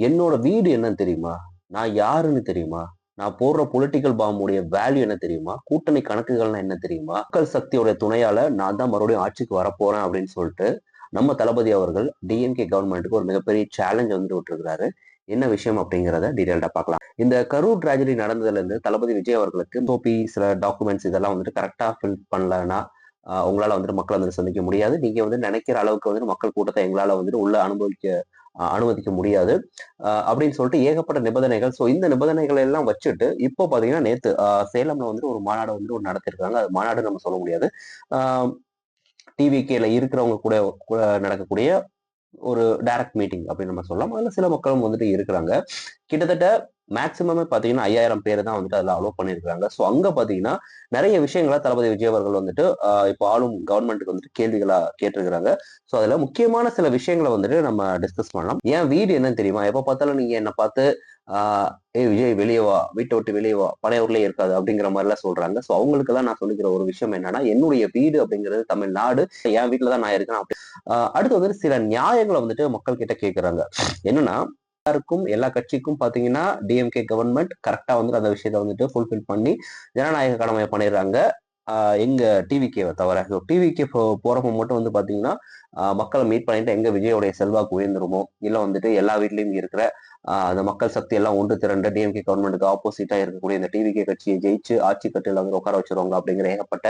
என்னோட வீடு என்னன்னு தெரியுமா? நான் யாருன்னு தெரியுமா? நான் போடுற பொலிட்டிக்கல் பாம்புடைய வேல்யூ என்ன தெரியுமா? கூட்டணி கணக்குகள்னா என்ன தெரியுமா? மக்கள் சக்தியோட துணையால நான் தான் மறுபடியும் ஆட்சிக்கு வரப்போறேன் அப்படின்னு சொல்லிட்டு, நம்ம தளபதி அவர்கள் டிஎம்கே கவர்மெண்ட்டுக்கு ஒரு மிகப்பெரிய சேலஞ்ச் வந்துட்டு விட்டுருக்காரு. என்ன விஷயம் அப்படிங்கிறத டீடைல்டா பார்க்கலாம். இந்த கரூர் ட்ராஜடி நடந்ததுல இருந்து தளபதி விஜய் அவர்களுக்கு எஸ்ஓபி சில டாக்குமெண்ட்ஸ் இதெல்லாம் வந்துட்டு கரெக்டா ஃபில் பண்ணலன்னா, உங்களால வந்துட்டு மக்கள் வந்துட்டு சந்திக்க முடியாது. நீங்க வந்து நினைக்கிற அளவுக்கு வந்துட்டு மக்கள் கூட்டத்தை எங்களால வந்துட்டு உள்ள அனுமதிக்க முடியாது. அப்படின்னு சொல்லிட்டு ஏகப்பட்ட நிபந்தனைகள். ஸோ இந்த நிபந்தனைகளை எல்லாம் வச்சுட்டு இப்போ பாத்தீங்கன்னா நேத்து சேலம்ல வந்துட்டு ஒரு மாநாடு வந்துட்டு ஒரு நடத்திருக்காங்க. அது மாநாடு நம்ம சொல்ல முடியாது. டிவிகேல இருக்கிறவங்க கூட கூட நடக்கக்கூடிய ஒரு டைரக்ட் மீட்டிங் அப்படின்னு நம்ம சொல்லலாம். அதுல சில மக்களும் வந்துட்டு இருக்கிறாங்க. கிட்டத்தட்ட மேக்சிமமே பாத்தீங்கன்னா 5000 பேர் தான் வந்துட்டு அதுல அலோவ் பண்ணிருக்காங்க. ஸோ அங்க பாத்தீங்கன்னா நிறைய விஷயங்களை தளபதி விஜய் அவர்கள் வந்துட்டு இப்போ ஆளும் கவர்மெண்ட்டுக்கு வந்துட்டு கேள்விகளா கேட்டிருக்கிறாங்க. ஸோ அதுல முக்கியமான சில விஷயங்களை வந்துட்டு நம்ம டிஸ்கஸ் பண்ணலாம். என் வீடு என்னன்னு தெரியுமா? எப்ப பார்த்தாலும் நீங்க என்ன பார்த்து ஏய் விஜய் வெளியே வா, வீட்டை விட்டு வெளியே வா, பழைய இருக்காது அப்படிங்கிற மாதிரி எல்லாம் சொல்றாங்க. ஸோ அவங்களுக்கெல்லாம் நான் சொல்லிக்கிற ஒரு விஷயம் என்னன்னா, என்னுடைய வீடு அப்படிங்கிறது தமிழ்நாடு. என் வீட்டுல தான் நான் இருக்கேன். அடுத்து வந்துட்டு சில நியாயங்களை வந்துட்டு மக்கள் கிட்ட கேட்கறாங்க. என்னன்னா, எல்லாருக்கும் எல்லா கட்சிக்கும் பாத்தீங்கன்னா டிஎம்கே கவர்மெண்ட் கரெக்டா வந்துட்டு அந்த விஷயத்த வந்துட்டு ஃபுல்ஃபில் பண்ணி ஜனநாயக கடமையை பண்ணிடுறாங்க. எங்க டிவிகேவை தவிர. டிவிகே போறப்ப மட்டும் வந்து பாத்தீங்கன்னா மக்களை மீட் பண்ணிட்டு எங்க விஜயோடைய செல்வாக்கு உயர்ந்துருமோ இல்ல வந்துட்டு எல்லா வீட்லயும் இருக்கிற அந்த மக்கள் சக்தி எல்லாம் ஒன்று திரண்ட டிஎம்கே கவர்மெண்ட்டுக்கு ஆப்போசிட்டா இருக்கக்கூடிய இந்த டிவிகே கட்சியை ஜெயிச்சு ஆட்சி கட்டில வந்து உட்கார வச்சிருவாங்க அப்படிங்கிற ஏகப்பட்ட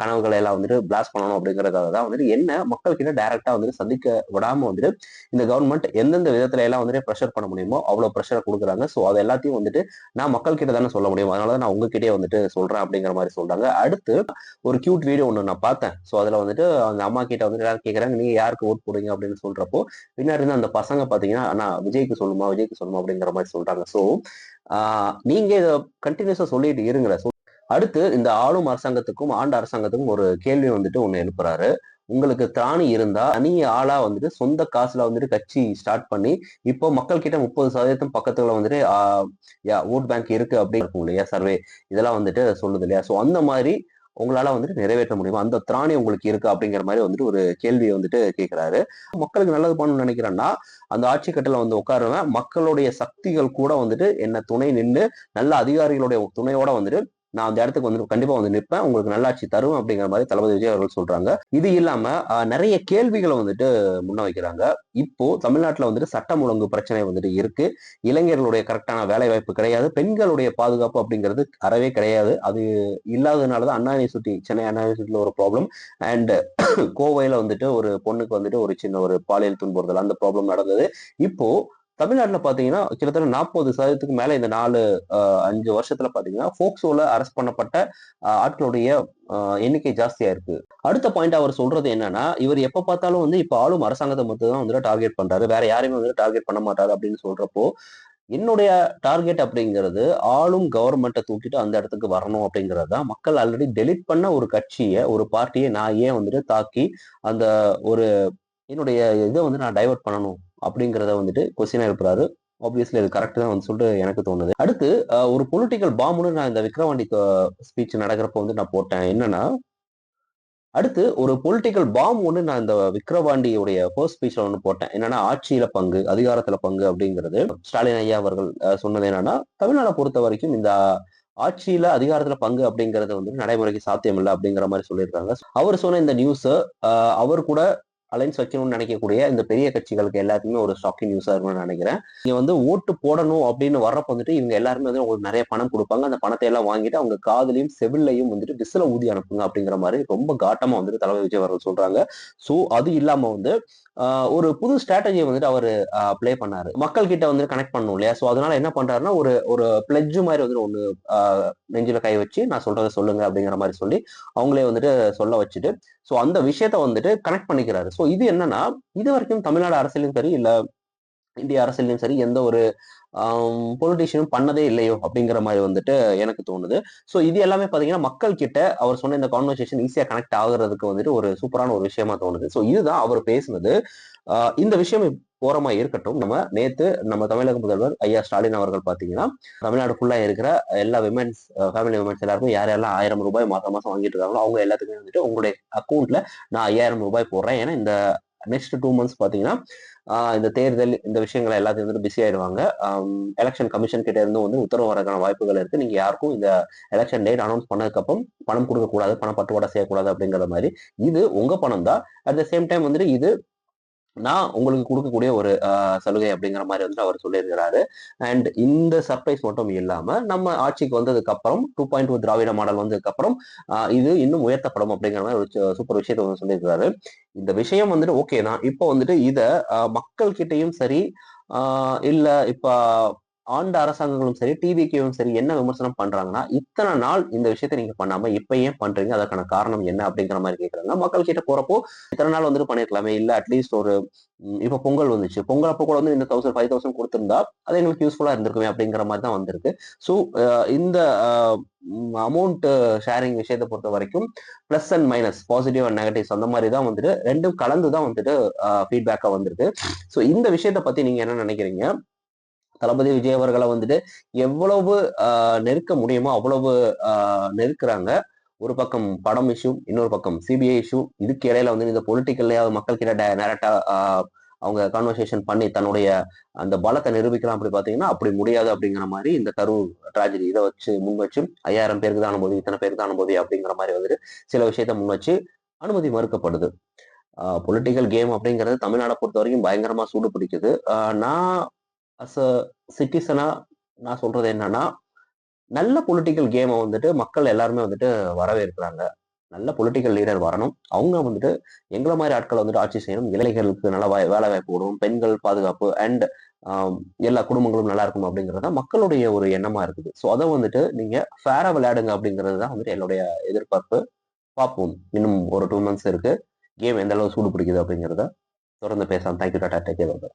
கனவுகளை எல்லாம் வந்துட்டு பிளாஸ்ட் பண்ணணும் அப்படிங்கறதுக்காக தான் வந்துட்டு என்ன மக்கள் கிட்ட டைரக்டா வந்துட்டு சந்திக்க விடாம வந்துட்டு இந்த கவர்மெண்ட் எந்தெந்த விதத்துல எல்லாம் வந்துட்டு ப்ரெஷர் பண்ண முடியுமோ அவ்வளவு ப்ரெஷரை கொடுக்குறாங்க. ஸோ அது எல்லாத்தையும் வந்துட்டு நான் மக்கள் கிட்ட தானே சொல்ல முடியும், அதனாலதான் நான் உங்ககிட்டயே வந்துட்டு சொல்றேன் அப்படிங்கிற மாதிரி சொல்றாங்க. அடுத்து ஒரு கியூட் வீடியோ ஒண்ணு நான் பார்த்தேன். ஸோ அதுல வந்துட்டு அந்த அம்மா கிட்ட வந்து எல்லாரும் கேட்கறாங்க, நீங்க யாருக்கு ஓட் போடுங்க அப்படின்னு சொல்றப்போ பின்னாடி இருந்து அந்த பசங்க பாத்தீங்கன்னா ஆனா விஜய்க்கு சொல்லுமா அப்படிங்கிற மாதிரி சொல்றாங்க. ஸோ நீங்க இதை கண்டினியூஸா சொல்லிட்டு இருங்க. அடுத்து இந்த ஆளும் அரசாங்கத்துக்கும் ஆண்ட அரசாங்கத்துக்கும் ஒரு கேள்வி வந்துட்டு ஒண்ணு எழுப்புறாரு. உங்களுக்கு திராணி இருந்தா தனி ஆளா வந்துட்டு சொந்த காசுல வந்துட்டு கட்சி ஸ்டார்ட் பண்ணி இப்போ மக்கள் கிட்ட 30% பக்கத்துல வந்துட்டு ஓட் பேங்க் இருக்கு அப்படின்னு இருக்கும் இல்லையா சர்வே இதெல்லாம் வந்துட்டு சொல்லுது இல்லையா. ஸோ அந்த மாதிரி உங்களால வந்துட்டு நிறைவேற்ற முடியுமா, அந்த திராணி உங்களுக்கு இருக்கு அப்படிங்கிற மாதிரி வந்துட்டு ஒரு கேள்வியை வந்துட்டு கேட்கிறாரு. மக்களுக்கு நல்லது பண்ணணும்னு நினைக்கிறேன்னா அந்த ஆட்சி கட்டில வந்து உட்காருவேன், மக்களுடைய சக்திகள் கூட வந்துட்டு என்ன துணை நின்று நல்ல அதிகாரிகளுடைய துணையோட வந்துட்டு நான் அந்த இடத்துக்கு வந்து கண்டிப்பா வந்து நிற்பேன், உங்களுக்கு நல்லாட்சி தருவேன் அப்படிங்கிற மாதிரி தளபதி விஜய் அவர்கள் சொல்றாங்க. இது இல்லாம நிறைய கேள்விகளை வந்துட்டு முன்ன வைக்கிறாங்க. இப்போ தமிழ்நாட்டுல வந்துட்டு சட்டம் ஒழுங்கு பிரச்சனை வந்துட்டு இருக்கு. இளைஞர்களுடைய கரெக்டான வேலை வாய்ப்பு கிடையாது, பெண்களுடைய பாதுகாப்பு அப்படிங்கிறது அறவே கிடையாது. அது இல்லாததுனாலதான் அண்ணா யூனிவர்சிட்டி, சென்னை அண்ணா யூனிவர்சிட்டியில ஒரு ப்ராப்ளம். அண்ட் கோவையில வந்துட்டு ஒரு பொண்ணுக்கு வந்துட்டு ஒரு சின்ன ஒரு பாலியல் துன்புறுத்தல் அந்த ப்ராப்ளம் நடந்தது. இப்போ தமிழ்நாட்டுல பாத்தீங்கன்னா கிட்டத்தட்ட 40% மேல இந்த 4-5 வருஷத்துல பாத்தீங்கன்னா போக்சோல அரெஸ்ட் பண்ணப்பட்ட ஆட்களுடைய எண்ணிக்கை ஜாஸ்தியா இருக்கு. அடுத்த பாயிண்ட் அவர் சொல்றது என்னன்னா, இவர் எப்ப பார்த்தாலும் வந்து இப்ப ஆளும் அரசாங்கத்தை மட்டும் தான் வந்துட்டு டார்கெட் பண்றாரு, வேற யாரையுமே வந்து டார்கெட் பண்ண மாட்டாரு அப்படின்னு சொல்றப்போ என்னுடைய டார்கெட் அப்படிங்கிறது ஆளும் கவர்மெண்ட்டை தூக்கிட்டு அந்த இடத்துக்கு வரணும் அப்படிங்கிறது தான். மக்கள் ஆல்ரெடி டெலிட் பண்ண ஒரு கட்சியை ஒரு பார்ட்டியை நான் ஏன் வந்துட்டு தாக்கி அந்த ஒரு என்னுடைய இதை வந்து நான் டைவர்ட் பண்ணணும் அப்படிங்கிறத வந்துட்டு கொஸ்டினா எழுப்புறாரு. ஆப்வியஸ்லி அது கரெக்ட் தான் வந்து சொல்லிட்டு எனக்கு தோணுது. அடுத்து ஒரு பொலிட்டிக்கல் பாம்புன்னு நான் இந்த விக்ரவாண்டி ஸ்பீச் நடக்கிறப்ப வந்து நான் போட்டேன். என்னன்னா, அடுத்து ஒரு பொலிட்டிக்கல் பாம்பு ஒன்று நான் இந்த விக்ரவாண்டியுடைய ஃபர்ஸ்ட் ஸ்பீச்ல ஒன்று போட்டேன். என்னன்னா, ஆட்சியில பங்கு, அதிகாரத்துல பங்கு அப்படிங்கிறது ஸ்டாலின் ஐயா அவர்கள் சொன்னது என்னன்னா, தமிழ்நாடை பொறுத்த வரைக்கும் இந்த ஆட்சியில அதிகாரத்துல பங்கு அப்படிங்கிறது வந்து நடைமுறைக்கு சாத்தியம் இல்லை அப்படிங்கிற மாதிரி சொல்லியிருக்காங்க. அவர் சொன்ன இந்த நியூஸ் அவர் கூட அலைன்ஸ் வைக்கணும்னு நினைக்கக்கூடிய இந்த பெரிய கட்சிகளுக்கு எல்லாத்துக்குமே ஒரு ஷாக்கிங் நியூஸா இருக்கும்னு நினைக்கிறேன். நீங்க வந்து ஓட்டு போடணும் அப்படின்னு வர்றப்ப வந்துட்டு இவங்க எல்லாருமே வந்து உங்களுக்கு நிறைய பணம் கொடுப்பாங்க. அந்த பணத்தை எல்லாம் வாங்கிட்டு அவங்க காதலையும் செவிலையும் வந்துட்டு விசில ஊதி அனுப்புங்க அப்படிங்கிற மாதிரி ரொம்ப காட்டமா வந்துட்டு தளபதி விஜய் அவர்கள் சொல்றாங்க. சோ அது இல்லாம வந்து ஒரு புது ஸ்ட்ராட்டஜியை வந்துட்டு அவரு பிளே பண்ணாரு. மக்கள் கிட்ட வந்து கனெக்ட் பண்ணணும் இல்லையா. சோ அதனால என்ன பண்றாருன்னா ஒரு ஒரு பிளட்ஜ் மாதிரி வந்து ஒண்ணு நெஞ்சில கை வச்சு நான் சொல்றதை சொல்லுங்க அப்படிங்கிற மாதிரி சொல்லி அவங்களே வந்துட்டு சொல்ல வச்சுட்டு சோ அந்த விஷயத்த வந்துட்டு கனெக்ட் பண்ணிக்கிறாரு. சோ இது என்னன்னா, இது வரைக்கும் தமிழ்நாடு அரசியலும் சரி இல்ல இந்திய அரசியலும் சரி எந்த ஒரு பொலிட்டீஷியனும் பண்ணதே இல்லையோ அப்படிங்கிற மாதிரி வந்துட்டு எனக்கு தோணுது. சோ இது எல்லாமே பாத்தீங்கன்னா மக்கள் கிட்ட அவர் சொன்ன இந்த கான்வர்சேஷன் ஈஸியா கனெக்ட் ஆகுறதுக்கு வந்துட்டு ஒரு சூப்பரான ஒரு விஷயமா தோணுது. சோ இதுதான் அவர் பேசுனது. இந்த விஷயம் ஓரமா இருக்கட்டும். நம்ம தமிழக முதல்வர் ஐயா ஸ்டாலின் அவர்கள் பாத்தீங்கன்னா தமிழ்நாடு ஃபுல்லா இருக்கிற எல்லா விமென்ஸ் ஃபேமிலி விமென்ஸ் எல்லாருக்கும் யார் யாரெல்லாம் 1000 ரூபாய் மாசம் மாசம் வாங்கிட்டு இருக்காங்களோ அவங்க எல்லாத்துக்குமே வந்துட்டு உங்களுடைய அக்கௌண்ட்ல நான் 5000 ரூபாய் போடுறேன். ஏன்னா இந்த நெக்ஸ்ட் 2 மந்த்ஸ் பாத்தீங்கன்னா இந்த தேர்தல் இந்த விஷயங்கள் எல்லாத்தையும் வந்து பிஸி ஆயிடுவாங்க. எலெக்ஷன் கமிஷன் கிட்ட இருந்து வந்து உத்தரவு வரக்கான வாய்ப்புகள் இருக்கு. நீங்க யாருக்கும் இந்த எலெக்ஷன் டேட் அனௌன்ஸ் பண்ணதுக்கு அப்புறம் பணம் கொடுக்க கூடாது, பணம் பட்டுவாடா செய்யக்கூடாது அப்படிங்கிற மாதிரி. இது உங்க பணம் தான். அட் த சேம் டைம் வந்துட்டு இது நான் உங்களுக்கு கொடுக்கக்கூடிய ஒரு சலுகை அப்படிங்கிற மாதிரி வந்து அவர் சொல்லியிருக்கிறாரு. அண்ட் இந்த சர்ப்ரைஸ் மட்டும் இல்லாம நம்ம ஆட்சிக்கு வந்ததுக்கு அப்புறம் 2.2 திராவிட மாடல் வந்ததுக்கு அப்புறம் இது இன்னும் உயர்த்தப்படும் அப்படிங்கிற மாதிரி ஒரு சூப்பர் விஷயத்தை வந்து சொல்லியிருக்கிறாரு. இந்த விஷயம் வந்துட்டு ஓகே தான். இப்போ வந்துட்டு இத மக்கள் கிட்டையும் சரி இல்ல இப்ப ஆண்ட அரசாங்கங்களும் சரி, டிவிகேவும் சரி என்ன விமர்சனம் பண்றாங்கன்னா, இத்தனை நாள் இந்த விஷயத்த நீங்க பண்ணாம இப்ப ஏன் பண்றீங்க? அதற்கான காரணம் என்ன? அப்படிங்கிற மாதிரி கேட்கறாங்க. மக்கள் கிட்ட போறப்போ இத்தனை நாள் வந்துட்டு பண்ணிருக்கலாமே. இல்ல அட்லீஸ்ட் ஒரு இப்ப பொங்கல் வந்துச்சு. பொங்கல் அப்போ கூட வந்து இந்த 1000 5000 கொடுத்திருந்தா அது எங்களுக்கு யூஸ்ஃபுல்லா இருந்திருக்குமே அப்படிங்கிற மாதிரி தான் வந்திருக்கு. ஸோ இந்த அமௌண்ட் ஷேரிங் விஷயத்தை பொறுத்த வரைக்கும் plus and minus positive and negatives அந்த மாதிரி தான் வந்துட்டு ரெண்டும் கலந்து தான் வந்துட்டு ஃபீட்பேக்கா வந்திருக்கு. ஸோ இந்த விஷயத்தை பத்தி நீங்க என்ன நினைக்கிறீங்க? தளபதி விஜய் அவர்களை வந்துட்டு எவ்வளவு நெருக்க முடியுமோ அவ்வளவு நெருக்குறாங்க. ஒரு பக்கம் படம் இஷ்யூ, இன்னொரு பக்கம் சிபிஐ இஷ்யூ. இதுக்கு இடையில வந்து இந்த பொலிட்டிக்கல்லையாவது மக்கள் கிட்ட டைரக்டா அவங்க கான்வர்சேஷன் பண்ணி தன்னுடைய அந்த பலத்தை நிரூபிக்கலாம். அப்படி பாத்தீங்கன்னா அப்படி முடியாது அப்படிங்கிற மாதிரி இந்த கரூர் டிராஜடி இதை வச்சு முன் வச்சு 5000 பேருக்கு தான் அனுமதி, இத்தனை பேருக்கு தான் அனுமதி அப்படிங்கிற மாதிரி வந்துட்டு சில விஷயத்த முன் வச்சு அனுமதி மறுக்கப்படுது. பொலிட்டிக்கல் கேம் அப்படிங்கிறது தமிழ்நாடை பொறுத்த வரைக்கும் பயங்கரமா சூடு பிடிக்குது. நான் அஸ் அ சிட்டிசனா நான் சொல்றது என்னன்னா, நல்ல பொலிட்டிக்கல் கேமை வந்துட்டு மக்கள் எல்லாருமே வந்துட்டு வரவேற்கிறாங்க. நல்ல பொலிட்டிக்கல் லீடர் வரணும். அவங்க வந்துட்டு எங்கள மாதிரி ஆட்களை வந்துட்டு ஆட்சி செய்யணும். இளைஞர்களுக்கு நல்ல வேலை வாய்ப்பு கொடுக்கணும். பெண்கள் பாதுகாப்பு அண்ட் எல்லா குடும்பங்களும் நல்லா இருக்கணும் அப்படிங்கிறது தான் மக்களுடைய ஒரு எண்ணமா இருக்குது. ஸோ அதை வந்துட்டு நீங்க ஃபேரா விளையாடுங்க அப்படிங்கிறது தான் வந்துட்டு என்னுடைய எதிர்பார்ப்பு. பார்ப்போம். இன்னும் ஒரு 2 மந்த்ஸ் இருக்கு. கேம் எந்த அளவு சூடு பிடிக்குது அப்படிங்கிறத தொடர்ந்து பேசலாம். தேங்க்யூ. டாடா. Take care.